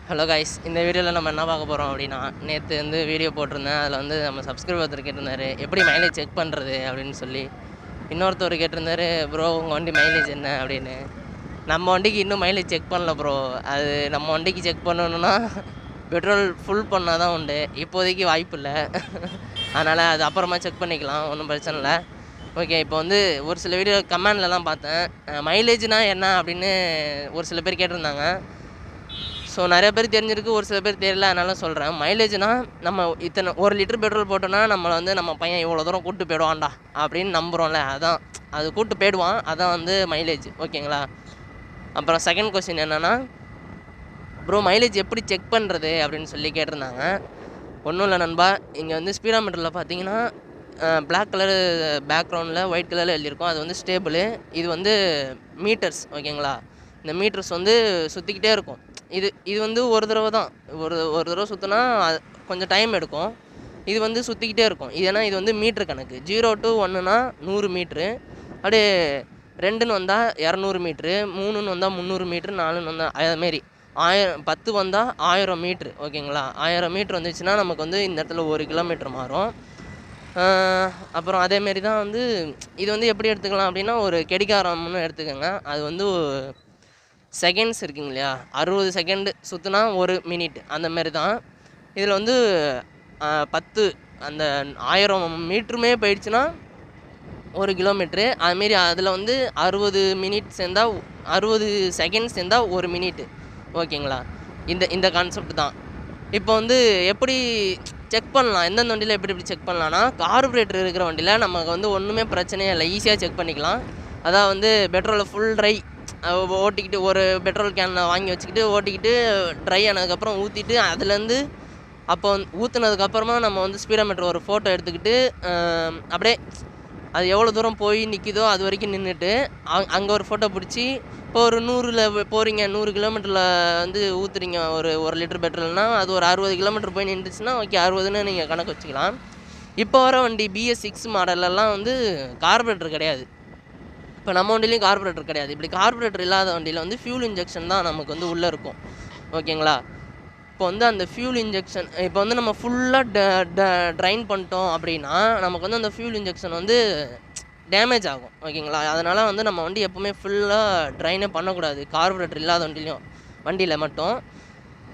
Hello guys, இந்த வீடியோவில் நம்ம என்ன பார்க்க போகிறோம் அப்படின்னா, நேற்று வந்து வீடியோ போட்டிருந்தேன். அதில் வந்து நம்ம சப்ஸ்கிரைபர் ஒருத்தர் கேட்டிருந்தாரு, எப்படி மைலேஜ் செக் பண்ணுறது அப்படின்னு சொல்லி. இன்னொருத்தர் கேட்டிருந்தாரு, ப்ரோ உங்கள் வண்டி மைலேஜ் என்ன அப்படின்னு. நம்ம வண்டிக்கு இன்னும் மைலேஜ் செக் பண்ணல ப்ரோ. அது நம்ம வண்டிக்கு செக் பண்ணணுன்னா பெட்ரோல் ஃபுல் பண்ணால் தான் உண்டு. இப்போதைக்கு வாய்ப்பு இல்லை. அதனால் அது அப்புறமா செக் பண்ணிக்கலாம், ஒன்றும் பிரச்சனை இல்லை. ஓகே, இப்போ வந்து ஒரு சில வீடியோ கமெண்ட்லலாம் பார்த்தேன், மைலேஜ்னால் என்ன அப்படின்னு ஒரு சில பேர் கேட்டிருந்தாங்க. ஸோ நிறைய பேர் தெரிஞ்சிருக்கு, ஒரு சில பேர் தெரியல. அதனால சொல்கிறேன், மைலேஜ்னால் நம்ம இத்தனை 1 லிட்டர் பெட்ரோல் போட்டோன்னா நம்மளை வந்து நம்ம பையன் இவ்வளோ தூரம் கூப்பிட்டு போயிடுவான்டா அப்படின்னு நம்புகிறோம்ல, அதான் அது கூப்பிட்டு போயிடுவான், அதான் வந்து மைலேஜ். ஓகேங்களா. அப்புறம் செகண்ட் கொஸ்டின் என்னென்னா, ப்ரோ மைலேஜ் எப்படி செக் பண்ணுறது அப்படின்னு சொல்லி கேட்டிருந்தாங்க. ஒன்றும் இல்லை நண்பா, இங்கே வந்து ஸ்பீடாமீட்டரில் பார்த்தீங்கன்னா பிளாக் கலரு பேக்ரவுண்டில் ஒயிட் கலரில் எழுதியிருக்கும், அது வந்து ஸ்டேபிள். இது வந்து மீட்டர்ஸ். ஓகேங்களா. இந்த மீட்டர்ஸ் வந்து சுற்றிக்கிட்டே இருக்கும். இது வந்து ஒரு தடவை தான், ஒரு தடவை சுற்றினா கொஞ்சம் டைம் எடுக்கும். இது வந்து சுற்றிக்கிட்டே இருக்கும். ஏன்னா இது வந்து மீட்ரு கணக்கு. 0 to 1னா 100 மீட்ரு, அப்படியே 2ன்னு வந்தால் 200 மீட்ரு, 3ன்னு வந்தால் 300 மீட்ரு, 4ன்னு வந்தால் அதுமாரி 10 வந்தால் 1000 மீட்ரு. ஓகேங்களா. 1000 மீட்ரு வந்துச்சுன்னா நமக்கு வந்து இந்த இடத்துல 1 கிலோமீட்டர் மாறும். அப்புறம் அதேமாரி தான் வந்து இது வந்து எப்படி எடுத்துக்கலாம் அப்படின்னா, ஒரு கடிகாரம்னு எடுத்துக்கோங்க. அது வந்து செகண்ட்ஸ் இருக்குங்க இல்லையா, 60 செகண்டு சுற்றுனா 1 மினிட், அந்த மாரி தான். இதில் வந்து 10 அந்த 1000 மீட்டருமே போயிடுச்சுன்னா 1 கிலோமீட்ரு. அதுமாரி அதில் வந்து 60 மினிட் சேர்ந்தால் 60 செகண்ட் சேர்ந்தால் 1 மினிட்டு. ஓகேங்களா. இந்த கான்செப்ட் தான். இப்போ வந்து எப்படி செக் பண்ணலாம், எந்தெந்த வண்டியில் எப்படி செக் பண்ணலான்னா, கார்பரேட்டர் இருக்கிற வண்டியில் நமக்கு வந்து ஒன்றுமே பிரச்சனையே இல்லை, ஈஸியாக செக் பண்ணிக்கலாம். அதான் வந்து பெட்ரோலை ஃபுல் ட்ரை ஓட்டிக்கிட்டு, ஒரு பெட்ரோல் கேனை வாங்கி வச்சுக்கிட்டு ஓட்டிக்கிட்டு ட்ரை ஆனதுக்கப்புறம் ஊற்றிட்டு, அதுலேருந்து அப்போ ஊற்றுனதுக்கப்புறமா நம்ம வந்து ஸ்பீடோமீட்டர் ஒரு ஃபோட்டோ எடுத்துக்கிட்டு அப்படியே அது எவ்வளோ தூரம் போய் நிற்கிதோ அது வரைக்கும் நின்றுட்டு அங்கே ஒரு ஃபோட்டோ பிடிச்சி, இப்போ ஒரு 100ல் போகிறீங்க, 100 கிலோமீட்டரில் வந்து ஊற்றுறீங்க ஒரு லிட்டர் பெட்ரோல்னால், அது ஒரு 60 கிலோமீட்டர் போய் நின்றுச்சுன்னா ஓகே 60ன்னு நீங்கள் கணக்கு வச்சுக்கலாம். இப்போ வர வண்டி bs6 மாடலெல்லாம் வந்து கார்பரேட்டர் கிடையாது. இப்போ நம்ம வண்டிலையும் கார்பரேட்டர் கிடையாது. இப்படி கார்பரேட்டர் இல்லாத வண்டியில் வந்து ஃபியூல் இன்ஜெக்ஷன் தான் நமக்கு வந்து உள்ளே இருக்கும். ஓகேங்களா. இப்போ வந்து அந்த ஃபியூல் இன்ஜெக்ஷன் இப்போ வந்து நம்ம ஃபுல்லாக ட்ரைன் பண்ணிட்டோம் அப்படின்னா நமக்கு வந்து அந்த ஃபியூல் இன்ஜெக்ஷன் வந்து டேமேஜ் ஆகும். ஓகேங்களா. அதனால் வந்து நம்ம வண்டி எப்போவுமே ஃபுல்லாக ட்ரைனே பண்ணக்கூடாது, கார்பரேட்டர் இல்லாத வண்டியில் மட்டும்.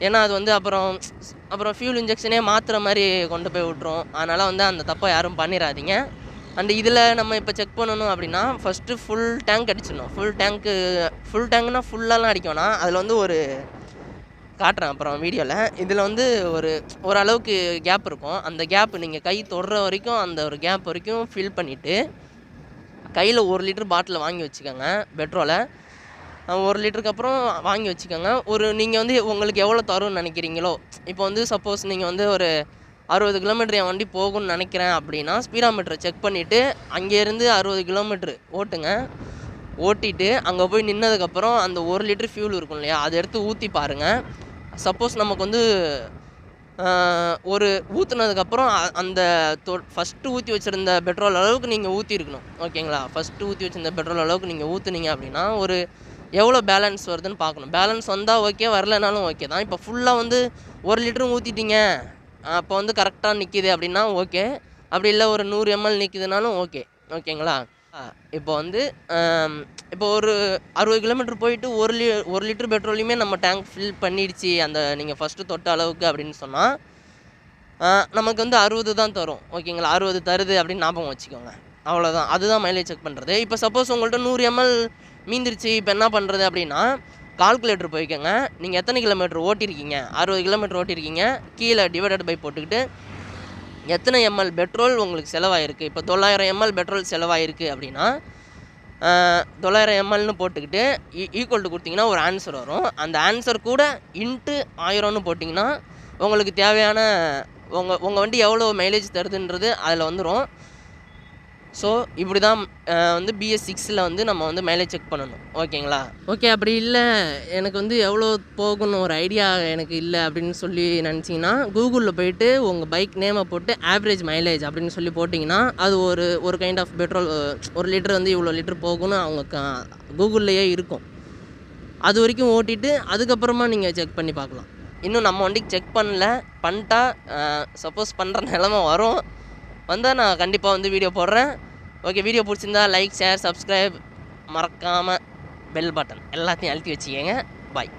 ஏன்னா அது வந்து அப்புறம் ஃபியூல் இன்ஜெக்ஷனே மாற்றுற மாதிரி கொண்டு போய் விட்ரும். அதனால் வந்து அந்த தப்பை யாரும் பண்ணிடாதீங்க. அண்ட் இதில் நம்ம இப்போ செக் பண்ணணும் அப்படின்னா, ஃபஸ்ட்டு ஃபுல் டேங்க் அடிச்சிடணும். ஃபுல் டேங்க்னால் ஃபுல்லாலாம் அடிக்கணும்னா அதில் வந்து ஒரு காட்டுறேன் அப்புறம் வீடியோவில். இதில் வந்து ஓரளவுக்கு கேப் இருக்கும். அந்த கேப் நீங்கள் கை தொடுற வரைக்கும் அந்த ஒரு கேப் வரைக்கும் ஃபில் பண்ணிவிட்டு கையில் 1 லிட்டர் பாட்டில் வாங்கி வச்சுக்கோங்க பெட்ரோலை. 1 லிட்டருக்கு அப்புறம் வாங்கி வச்சுக்கோங்க. நீங்கள் வந்து உங்களுக்கு எவ்வளோ தரும்னு நினைக்கிறீங்களோ, இப்போ வந்து சப்போஸ் நீங்கள் வந்து ஒரு 60 கிலோமீட்டர் என் வண்டி போகும்னு நினைக்கிறேன் அப்படின்னா, ஸ்பீடாமீட்டரை செக் பண்ணிவிட்டு அங்கேருந்து 60 கிலோமீட்ரு ஓட்டுங்க. ஓட்டிட்டு அங்கே போய் நின்னதுக்கப்புறம் அந்த 1 லிட்டர் ஃபியூல் இருக்கும் இல்லையா, அதை எடுத்து ஊற்றி பாருங்கள். சப்போஸ் நமக்கு வந்து ஒரு ஊற்றுனதுக்கப்புறம் அந்த ஃபஸ்ட்டு ஊற்றி வச்சுருந்த பெட்ரோல் அளவுக்கு நீங்கள் ஊற்றிருக்கணும். ஓகேங்களா. ஃபஸ்ட்டு ஊற்றி வச்சுருந்த பெட்ரோல் அளவுக்கு நீங்கள் ஊற்றுனீங்க அப்படின்னா எவ்வளோ பேலன்ஸ் வருதுன்னு பார்க்கணும். பேலன்ஸ் வந்தால் ஓகே, வரலைனாலும் ஓகே தான். இப்போ ஃபுல்லாக வந்து 1 லிட்டரும் ஊற்றிட்டீங்க, அப்போ வந்து கரெக்டாக நிற்கிது அப்படின்னா ஓகே. அப்படி இல்லை ஒரு 100 ml நிற்கிதுனாலும் ஓகே. ஓகேங்களா. இப்போ வந்து இப்போ ஒரு 60 கிலோமீட்டர் போயிட்டு 1 லிட்டர் பெட்ரோலையுமே நம்ம டேங்க் ஃபில் பண்ணிடுச்சு அந்த நீங்கள் ஃபஸ்ட்டு தொட்ட அளவுக்கு அப்படின்னு சொன்னால் நமக்கு வந்து 60 தான் தரும். ஓகேங்களா. 60 தருது அப்படின்னு ஞாபகம் வச்சுக்கோங்க. அவ்வளோதான். அதுதான் மைலேஜ் செக் பண்ணுறது. இப்போ சப்போஸ் உங்கள்கிட்ட 100 ml மீந்துருச்சு, இப்போ என்ன பண்ணுறது அப்படின்னா, கால்குலேட்டர் போய்க்கோங்க. நீங்கள் எத்தனை கிலோமீட்டர் ஓட்டியிருக்கீங்க, 60 கிலோமீட்டர் ஓட்டியிருக்கீங்க, கீழே டிவைடட் பை போட்டுக்கிட்டு எத்தனை எம்எல் பெட்ரோல் உங்களுக்கு செலவாயிருக்கு. இப்போ 900 ml பெட்ரோல் செலவாயிருக்கு அப்படின்னா 900 mlன்னு போட்டுக்கிட்டு ஈக்குவல் டு கொடுத்தீங்கன்னா ஒரு ஆன்சர் வரும். அந்த ஆன்சர் கூட இன்ட்டு 1000ன்னு போட்டிங்கன்னா உங்களுக்கு தேவையான உங்கள் வண்டி எவ்வளோ மைலேஜ் தருதுன்றது அதில் வந்துடும். ஸோ இப்படி தான் வந்து bs6ல் வந்து நம்ம வந்து மைலேஜ் செக் பண்ணணும். ஓகேங்களா. ஓகே, அப்படி இல்லை எனக்கு வந்து எவ்வளோ போகணும் ஒரு ஐடியா எனக்கு இல்லை அப்படின்னு சொல்லி நினச்சிங்கன்னா, கூகுளில் போய்ட்டு உங்கள் பைக் நேமை போட்டு ஆவரேஜ் மைலேஜ் அப்படின்னு சொல்லி போட்டிங்கன்னா அது ஒரு கைண்ட் ஆஃப் பெட்ரோல் 1 லிட்டர் வந்து இவ்வளோ லிட்டர் போகும்னு அவங்க கூகுள்லேயே இருக்கும். அது வரைக்கும் ஓட்டிட்டு அதுக்கப்புறமா நீங்கள் செக் பண்ணி பார்க்கலாம். இன்னும் நம்ம வண்டிக்கு செக் பண்ணல. பண்ணிட்டா சப்போஸ் பண்ணுற நிலமை வரும். வந்தால் நான் கண்டிப்பாக வந்து வீடியோ போடுறேன். ஓகே, வீடியோ பிடிச்சிருந்தா லைக், ஷேர், சப்ஸ்கிரைப், மறக்காமல் பெல் பட்டன் எல்லாத்தையும் அழுத்தி வச்சுக்கோங்க. பாய்.